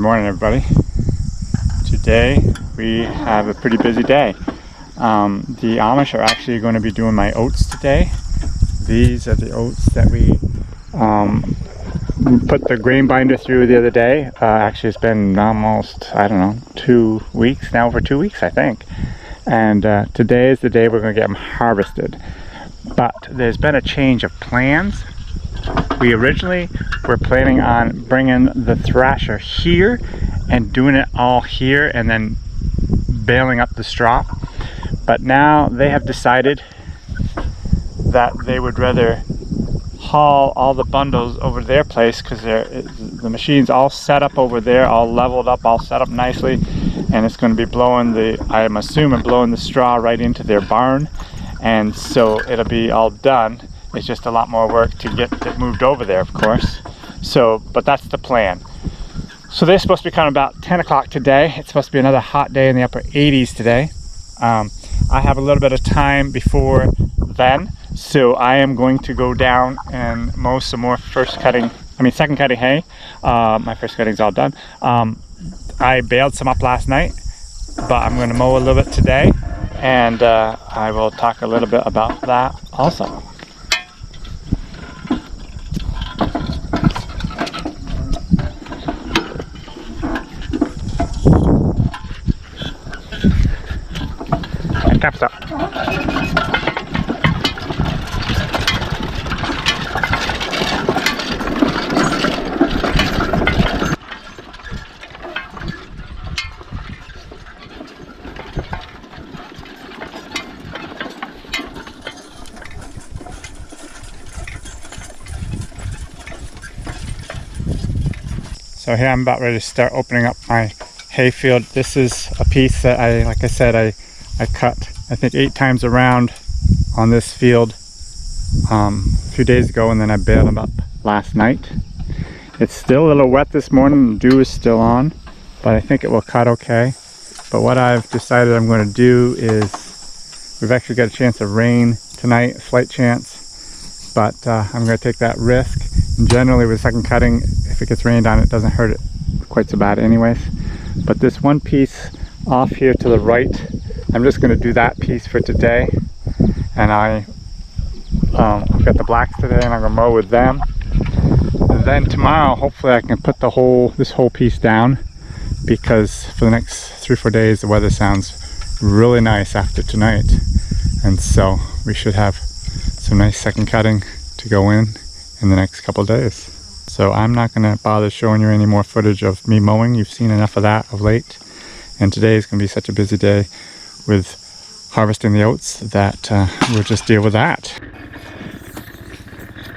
Good morning, everybody. Today we have a pretty busy day. The Amish are actually going to be doing my oats today. These are the oats that we put the grain binder through the other day. Actually, it's been almost, 2 weeks now, for 2 weeks, I think. And today is the day we're going to get them harvested. But there's been a change of plans. We originally were planning on bringing the thresher here and doing it all here and then baling up the straw. But now they have decided that they would rather haul all the bundles over to their place because the machine's all set up over there, all leveled up, all set up nicely, and it's going to be blowing I'm assuming blowing the straw right into their barn, and so it'll be all done. It's just a lot more work to get it moved over there, of course. But that's the plan. So they're supposed to be coming about 10 o'clock today. It's supposed to be another hot day in the upper 80s today. I have a little bit of time before then, so I am going to go down and mow some more second cutting hay. My first cutting's all done. I baled some up last night, but I'm going to mow a little bit today, and I will talk a little bit about that also. Caps up. So here I'm about ready to start opening up my hayfield. This is a piece that I cut, I think 8 times around on this field a few days ago, and then I baled them up last night. It's still a little wet this morning, the dew is still on, but I think it will cut okay. But what I've decided I'm going to do is, we've actually got a chance of rain tonight, a slight chance, but I'm going to take that risk. And generally with second cutting, if it gets rained on, it doesn't hurt it quite so bad anyways. But this one piece off here to the right, I'm just going to do that piece for today, and I've got the blacks today, and I'm going to mow with them. And then tomorrow, hopefully, I can put this whole piece down, because for the next 3 or 4 days, the weather sounds really nice after tonight, and so we should have some nice second cutting to go in the next couple of days. So I'm not going to bother showing you any more footage of me mowing. You've seen enough of that of late, and today is going to be such a busy day with harvesting the oats that we'll just deal with that.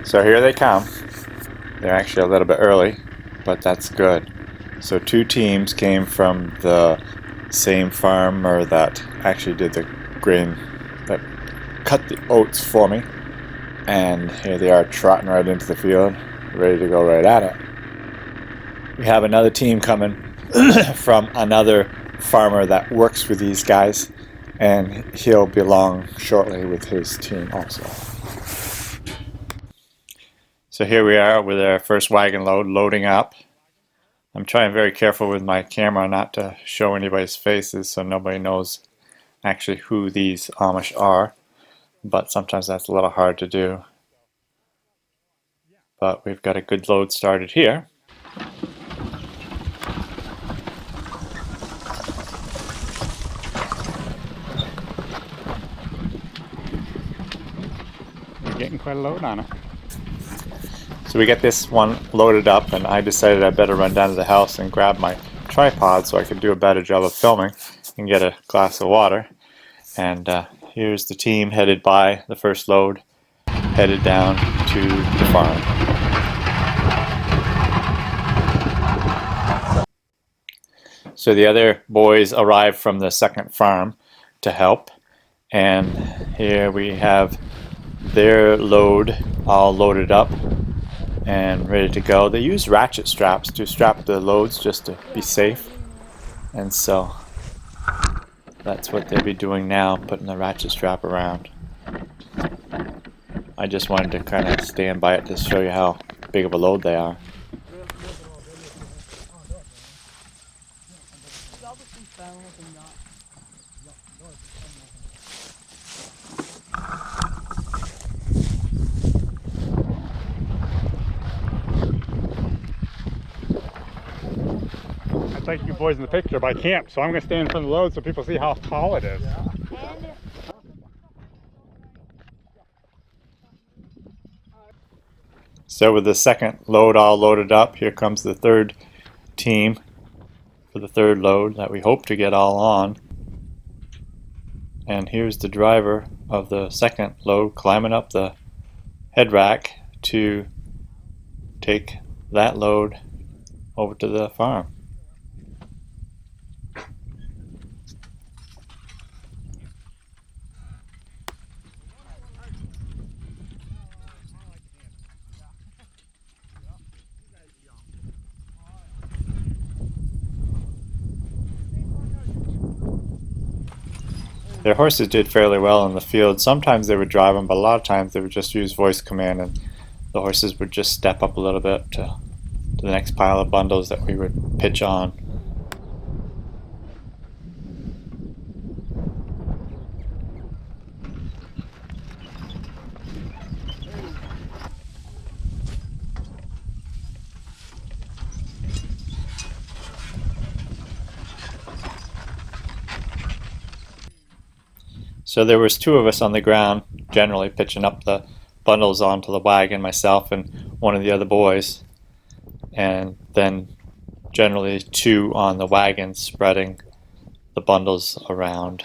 So here they come. They're actually a little bit early, but that's good. So 2 teams came from the same farmer that actually did the grain, that cut the oats for me, and here they are trotting right into the field, ready to go right at it. We have another team coming from another farmer that works with these guys, and he'll be along shortly with his team also. So here we are with our first wagon load loading up. I'm trying very careful with my camera not to show anybody's faces so nobody knows actually who these Amish are, but sometimes that's a little hard to do. But we've got a good load started here. Getting quite a load on it. So we get this one loaded up, and I decided I better run down to the house and grab my tripod so I could do a better job of filming and get a glass of water. And here's the team headed by the first load, headed down to the farm. So the other boys arrived from the second farm to help, and here we have their load all loaded up and ready to go. They use ratchet straps to strap the loads just to be safe, and so that's what they'll be doing now, putting the ratchet strap around. I just wanted to kind of stand by it to show you how big of a load they are. I'd like you boys in the picture, but I can't, so I'm going to stand in front of the load so people see how tall it is. So with the second load all loaded up, here comes the third team for the third load that we hope to get all on. And here's the driver of the second load climbing up the head rack to take that load over to the farm. Their horses did fairly well in the field. Sometimes they would drive them, but a lot of times they would just use voice command, and the horses would just step up a little bit to the next pile of bundles that we would pitch on. So there was two of us on the ground, generally pitching up the bundles onto the wagon, myself and one of the other boys, and then generally two on the wagon spreading the bundles around.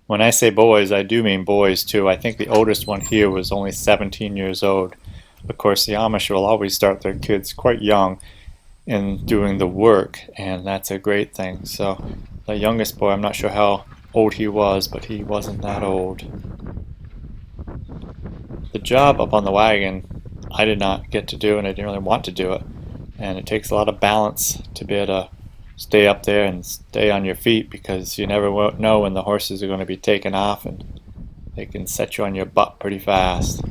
When I say boys, I do mean boys too. I think the oldest one here was only 17 years old. Of course, the Amish will always start their kids quite young in doing the work, and that's a great thing. So the youngest boy, I'm not sure how old he was, but he wasn't that old. The job up on the wagon, I did not get to do, and I didn't really want to do it. And it takes a lot of balance to be able to stay up there and stay on your feet, because you never know when the horses are going to be taken off, and they can set you on your butt pretty fast.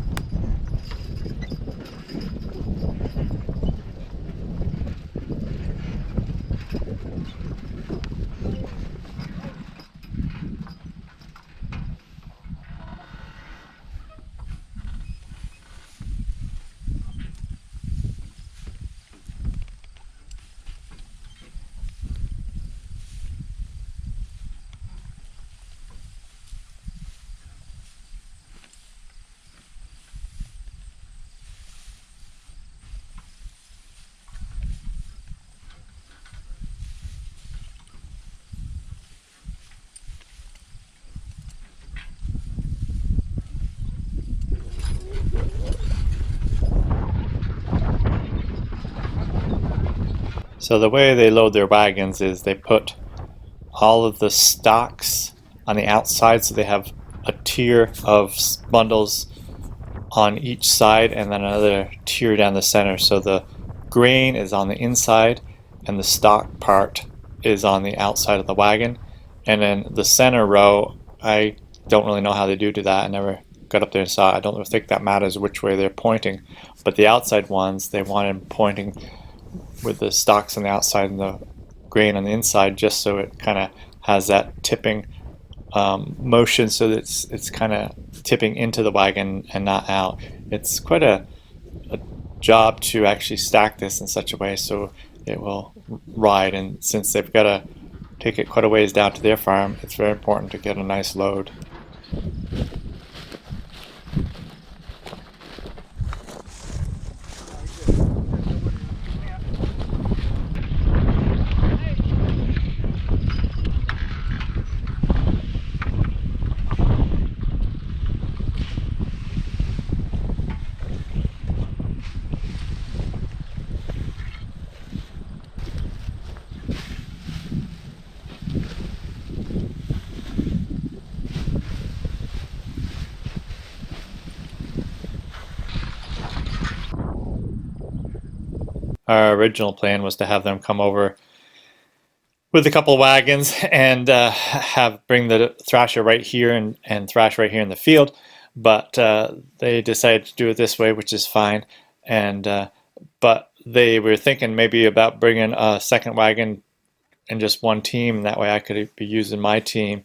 So the way they load their wagons is they put all of the stocks on the outside, so they have a tier of bundles on each side and then another tier down the center. So the grain is on the inside and the stock part is on the outside of the wagon. And then the center row, I don't really know how they do that. I never got up there and saw it. I don't think that matters which way they're pointing. But the outside ones, they want them pointing with the stocks on the outside and the grain on the inside, just so it kind of has that tipping motion, so that it's kind of tipping into the wagon and not out. It's quite a job to actually stack this in such a way so it will ride, and since they've got to take it quite a ways down to their farm, it's very important to get a nice load. Our original plan was to have them come over with a couple of wagons and bring the thrasher right here and thrash right here in the field. but they decided to do it this way, which is fine. And but they were thinking maybe about bringing a second wagon and just one team. That way I could be using my team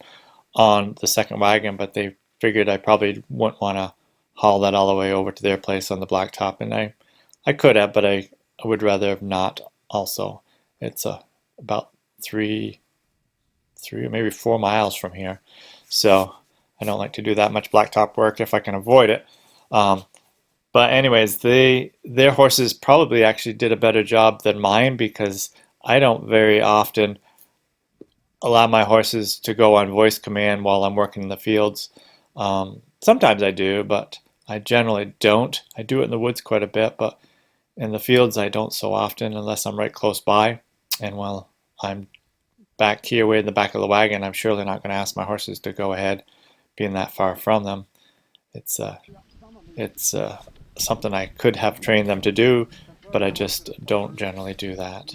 on the second wagon, but they figured I probably wouldn't want to haul that all the way over to their place on the blacktop. And I could have, but I would rather have not also. It's about three or maybe 4 miles from here. So I don't like to do that much blacktop work if I can avoid it. But anyways, their horses probably actually did a better job than mine because I don't very often allow my horses to go on voice command while I'm working in the fields. Sometimes I do, but I generally don't. I do it in the woods quite a bit, but in the fields I don't so often unless I'm right close by. And while I'm back here way in the back of the wagon, I'm surely not going to ask my horses to go ahead, being that far from them. It's something I could have trained them to do, but I just don't generally do that.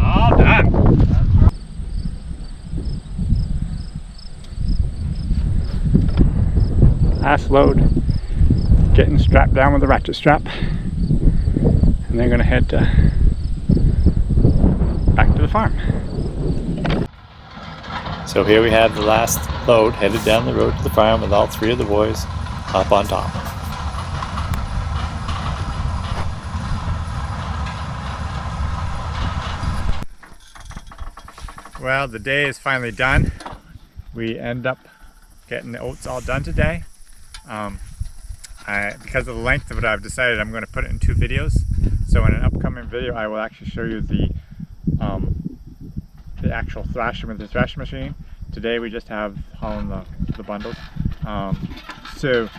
All done. Last load, getting strapped down with the ratchet strap, and they're going to head back to the farm. So here we have the last load headed down the road to the farm with all three of the boys up on top. Well, the day is finally done. We end up getting the oats all done today. Because of the length of it, I've decided I'm going to put it in 2 videos. So in an upcoming video, I will actually show you the actual thrashing with the thrashing machine. Today we just have hauling the bundles. So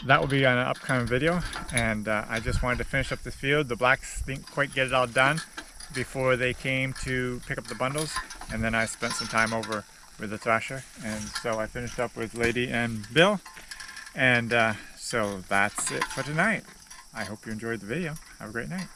that will be on an upcoming video. And I just wanted to finish up this field. The blacks didn't quite get it all done before they came to pick up the bundles. And then I spent some time over with the thrasher. And so I finished up with Lady and Bill. And so that's it for tonight. I hope you enjoyed the video. Have a great night.